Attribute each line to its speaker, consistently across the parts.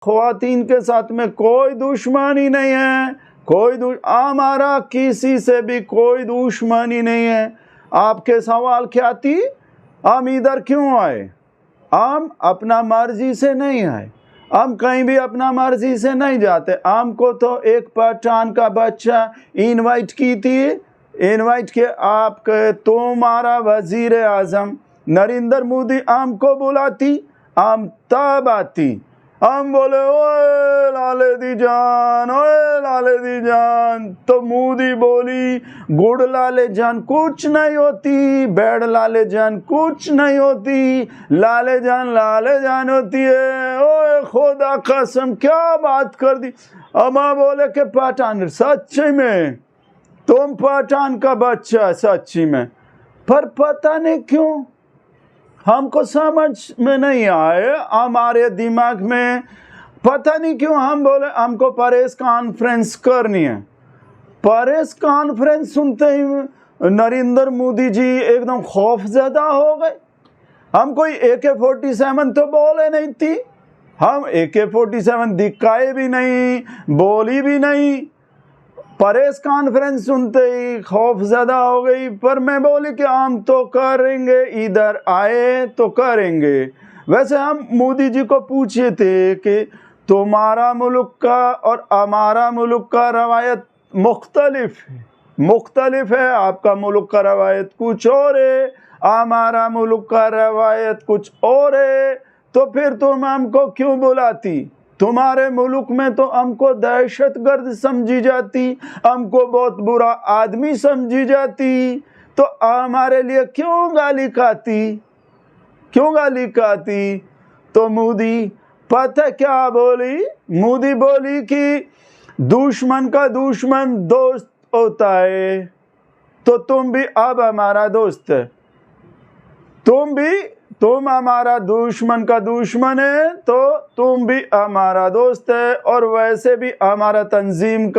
Speaker 1: خواتین کے ساتھ میں کوئی دشمنی نہیں ہے، ہمارا کسی سے بھی کوئی دشمنی نہیں ہے۔ آپ کے سوال کیا تھی؟ ہم ادھر کیوں آئے؟ ہم اپنا مرضی سے نہیں آئے، ہم کہیں بھی اپنا مرضی سے نہیں جاتے۔ ہم کو تو ایک پٹھان کا بچہ انوائٹ کی تھی، انوائٹ کے آپ کے تمہارا وزیر اعظم نریندر مودی ہم کو بلاتی، ہم تب آتی، ہم بولے اوے لالے دی جان، اوے لالے دی جان، تو مودی بولی گڑ لالے جان کچھ نہیں ہوتی، بیڑ لالے جان کچھ نہیں ہوتی، لالے جان ہوتی ہے۔ اوے خدا قسم کیا بات کر دی۔ اما بولے کہ پٹھان سچی میں تم پٹھان کا بچہ سچی میں، پر پتہ نہیں کیوں ہم کو سمجھ میں نہیں آئے، ہمارے دماغ میں پتہ نہیں کیوں ہم بولے ہم کو پریس کانفرنس کرنی ہے۔ پریس کانفرنس سنتے ہی نریندر مودی جی ایک دم خوف زدہ ہو گئے۔ ہم کوئی AK-47 تو بولے نہیں تھی، ہم AK-47 دکھائے بھی نہیں، بولی بھی نہیں۔ پریس کانفرنس سنتے ہی خوف زدہ ہو گئی، پر میں بولی کہ ہم تو کریں گے، ادھر آئے تو کریں گے۔ ویسے ہم مودی جی کو پوچھے تھے کہ تمہارا ملک کا اور ہمارا ملک کا روایت مختلف ہے، آپ کا ملک کا روایت کچھ اور ہے، ہمارا ملک کا روایت کچھ اور ہے، تو پھر تم ہم کو کیوں بلاتی؟ تمہارے ملک میں تو ہم کو دہشت گرد سمجھی جاتی، ہم کو بہت برا آدمی سمجھی جاتی، تو ہمارے لیے کیوں گالی کھاتی؟ تو مودی پتہ کیا بولی؟ مودی بولی کہ دشمن کا دشمن دوست ہوتا ہے، تو تم بھی اب ہمارا دوست ہے، تم ہمارا دشمن کا دشمن ہے تو تم بھی ہمارا دوست ہے، اور ویسے بھی ہمارا تنظیم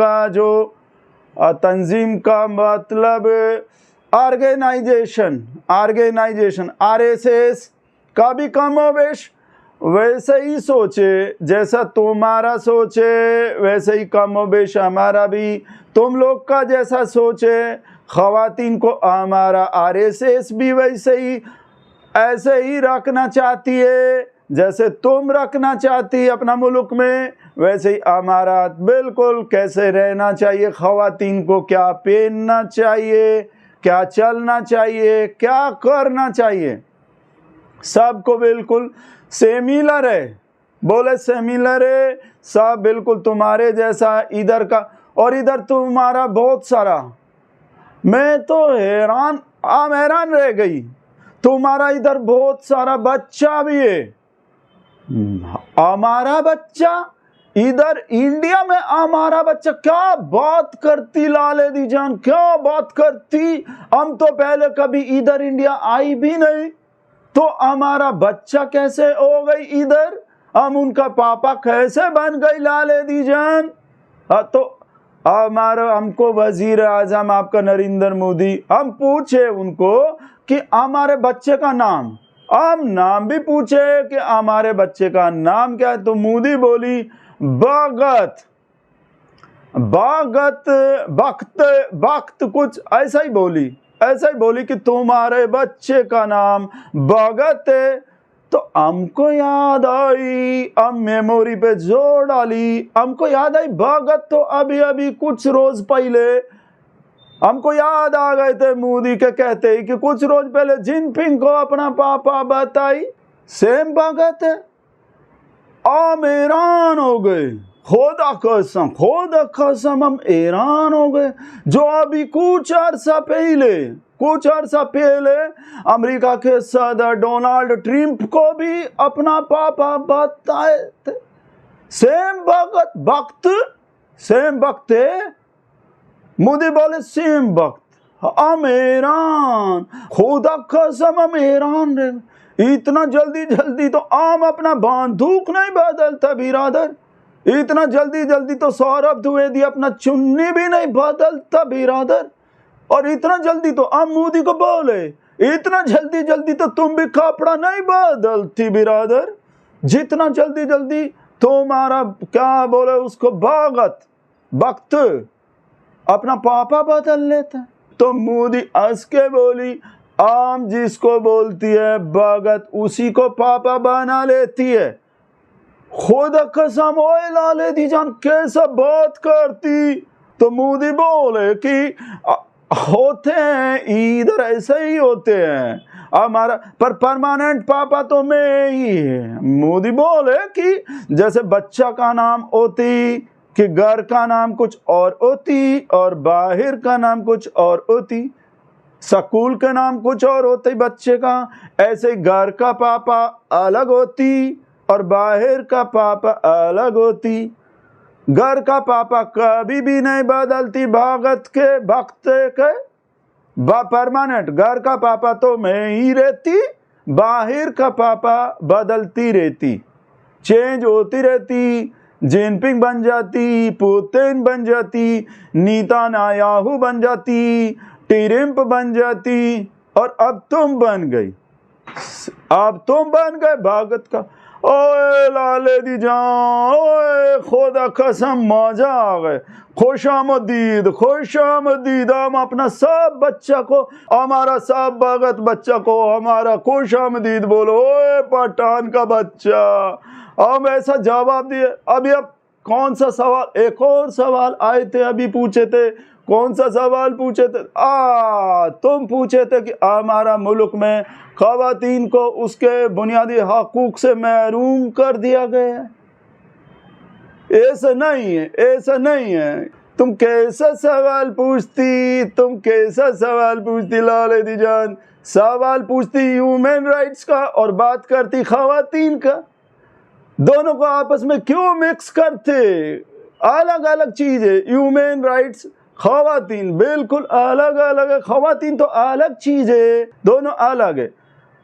Speaker 1: کا مطلب آرگنائزیشن RSS کا بھی کم و بیش ویسے ہی سوچے، جیسا تمہارا سوچے ویسے ہی کم و بیش ہمارا بھی، تم لوگ کا جیسا سوچے خواتین کو ہمارا RSS بھی ویسے ہی ایسے ہی رکھنا چاہتی ہے، جیسے تم رکھنا چاہتی اپنا ملک میں، ویسے ہی ہمارا بالکل کیسے رہنا چاہیے، خواتین کو کیا پہننا چاہیے، کیا چلنا چاہیے، کیا کرنا چاہیے، سب کو بالکل سیملر ہے، بولے سیملر ہے، سب بالکل تمہارے جیسا ادھر کا، اور ادھر تمہارا بہت سارا، میں تو حیران رہ گئی، تمہارا ادھر بہت سارا بچہ بھی ہے، ہمارا بچہ ادھر انڈیا میں، ہمارا بچہ کیا بات کرتی لالے دی جان، کیا بات کرتی، ہم تو پہلے کبھی ادھر انڈیا آئی بھی نہیں، تو ہمارا بچہ کیسے ہو گئی ادھر، ہم ان کا پاپا کیسے بن گئی لالے دی جان۔ تو ہم کو وزیر اعظم آپ کا نریندر مودی، ہم پوچھے ان کو کہ ہمارے بچے کا نام، ہم نام بھی پوچھے کہ ہمارے بچے کا نام کیا ہے، تو مودی بولی بخت کچھ ایسا ہی بولی کہ تمہارے بچے کا نام بھگت ہے۔ تو ہم کو یاد آئی، ہم میموری پہ زور ڈالی، ہم کو یاد آئی بھگت تو ابھی کچھ روز پہلے ہم کو یاد آ گئے تھے، مودی کے کہتے ہی کہ کچھ روز پہلے جن پنگ کو اپنا پاپا بتائی سیم بھگت ہے، ہم حیران ہو گئے، خدا قسم ہم حیران ہو گئے، جو ابھی کچھ عرصہ پہلے امریکہ کے صدر ڈونلڈ ٹرمپ کو بھی اپنا پاپا بتائے تھے، سیم بخت ہے، مودی بولے سیم بخت، ہم حیران، خدا قسم ہم حیران رہے، اتنا جلدی تو ہم اپنا بندوق نہیں بدلتا برادر، اتنا جلدی تو سوربھ دویدی اپنا چنی بھی نہیں بدلتا برادر، اور اتنا جلدی تو ہم مودی کو بولے، اتنا جلدی تو تم بھی کپڑا نہیں بدلتی برادر، جتنا جلدی तुम्हारा क्या बोले उसको भगत भक्त अपना पापा बदल लेता है। तो मोदी हंस के बोली आम जिसको बोलती है भगत उसी को पापा बना लेती है। खुदा कसम ओए लाले दी जान कैसा बात करती। तो मोदी बोले कि होते हैं इधर ऐसे ही होते हैं हमारा, पर परमानेंट पापा तो मैं ही है। मोदी बोले कि जैसे बच्चा का नाम होती कि घर का नाम कुछ और होती और बाहर का नाम कुछ और होती, स्कूल का नाम कुछ और होती बच्चे का, ऐसे घर का पापा अलग होती और बाहर का पापा अलग होती। घर का पापा कभी भी नहीं बदलती भगत के भक्त के परमानेंट। घर का पापा तो मैं ही रहती, बाहर का पापा बदलती रहती, चेंज होती रहती। जिनपिंग बन जाती, पुतिन बन जाती, नेतन्याहू बन जाती, ट्रम्प बन जाती, और अब तुम बन गई, अब तुम बन गए भगत का। ओए लाले दी जान ओए खुदा कसम मजा आ गए। खुशामदीद खुशामदीद। हम अपना सब बच्चा को, हमारा सब भगत बच्चा को हमारा खुशामदीद बोलो। ओए पठान का बच्चा, हम ऐसा जवाब दिए। अभी अब कौन सा सवाल, एक और सवाल आए थे अभी पूछे थे। कौन सा सवाल पूछे थे? तुम पूछे थे कि हमारा मुल्क में ख़वातीन को उसके बुनियादी हकूक़ से महरूम कर दिया गया है। ऐसा नहीं है, ऐसा नहीं है। तुम कैसा सवाल पूछती, तुम कैसा सवाल पूछती लाले दी जान। सवाल पूछती ह्यूमन राइट्स का और बात करती ख़वातीन का। दोनों को आपस में क्यों मिक्स करते? अलग अलग चीज़ है। ह्यूमन राइट्स, ख़वातीन बिल्कुल अलग अलग है। ख़वातीन तो अलग चीज़ है, दोनों अलग है।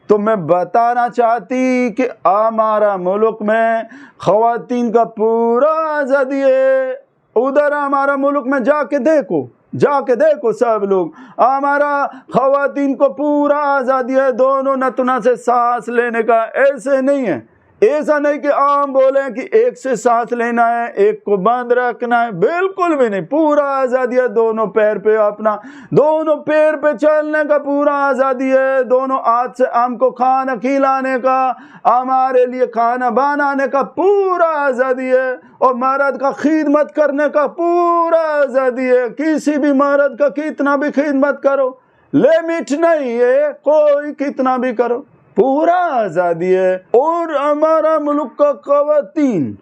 Speaker 1: तो मैं बताना चाहती कि हमारा मुल्क में ख़वातीन का पूरा आज़ादी है। उधर हमारा मुल्क में जाके देखो, जाके देखो सब लोग, हमारा ख़वातीन को पूरा आज़ादी है दोनों नथुना से सांस लेने का। ऐसे नहीं है, ऐसा नहीं कि आम बोले कि एक से सांस लेना है एक को बंद रखना है, बिल्कुल भी नहीं। पूरा आज़ादी है दोनों पैर पे, अपना दोनों पैर पे चलने का पूरा आज़ादी है। दोनों हाथ से हमको खाना खिलाने का, हमारे लिए खाना बनाने का पूरा आज़ादी है। और मर्द का खिदमत करने का पूरा आज़ादी है। किसी भी मर्द का कितना भी खिदमत करो, लिमिट नहीं है, कोई कितना भी करो, पूरा आज़ादी है। और हमारा मुल्क का ख़वातीन,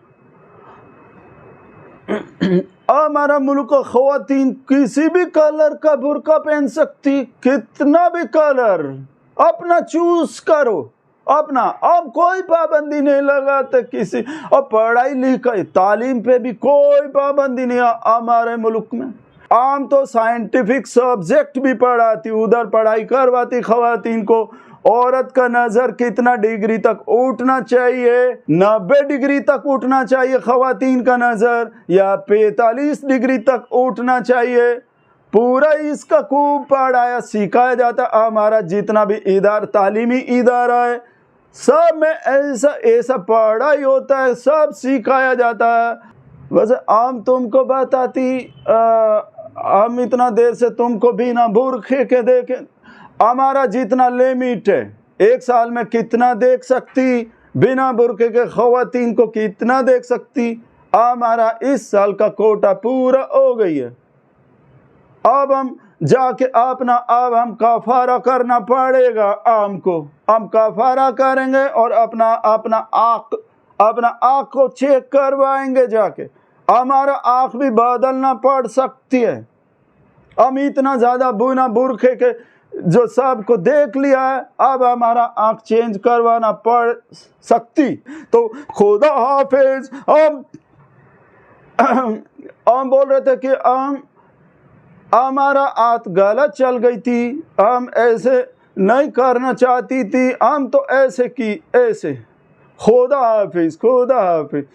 Speaker 1: हमारा मुल्क का ख़वातीन किसी भी कलर का बुर्का पहन सकती, कितना भी कलर अपना चूज करो अपना। अब कोई पाबंदी नहीं लगाते किसी। और पढ़ाई लिखाई तालीम पे भी कोई पाबंदी नहीं है हमारे मुल्क में। आम तो साइंटिफिक सब्जेक्ट भी पढ़ाती, उधर पढ़ाई करवाती ख़वातीन को। औरत का नज़र कितना डिग्री तक उठना चाहिए? 90 डिग्री तक उठना चाहिए ख़वातीन का नज़र, या 45 डिग्री तक उठना चाहिए। पूरा इसका खूब पढ़ाया सिखाया जाता। हमारा जितना भी तालीमी इदारा है सब में ऐसा ऐसा पढ़ाई होता है, सब सिखाया जाता है। वैसे आम तुमको बताती, हम इतना देर से तुमको बिना बुर्खे के देखे, हमारा जितना लिमिट है एक साल में कितना देख सकती, बिना बुर्के के ख़वातीन को कितना देख सकती। हमारा इस साल का कोटा पूरा हो गई है। अब हम जाके अपना, अब हम कफ़ारा करना पड़ेगा। हमको हम कफ़ारा करेंगे और अपना आँख को चेक करवाएंगे जाके। हमारा आँख भी बदलना पड़ सकती है। हम इतना ज़्यादा बिना बुर्के के जो सबको देख लिया है, अब हमारा आँख चेंज करवाना पड़ सकती। तो खुदा हाफिज। हम बोल रहे थे कि हमारा हाथ गलत चल गई थी, हम ऐसे नहीं करना चाहती थी, हम तो ऐसे की ऐसे। खुदा हाफिज, खुदा हाफिज।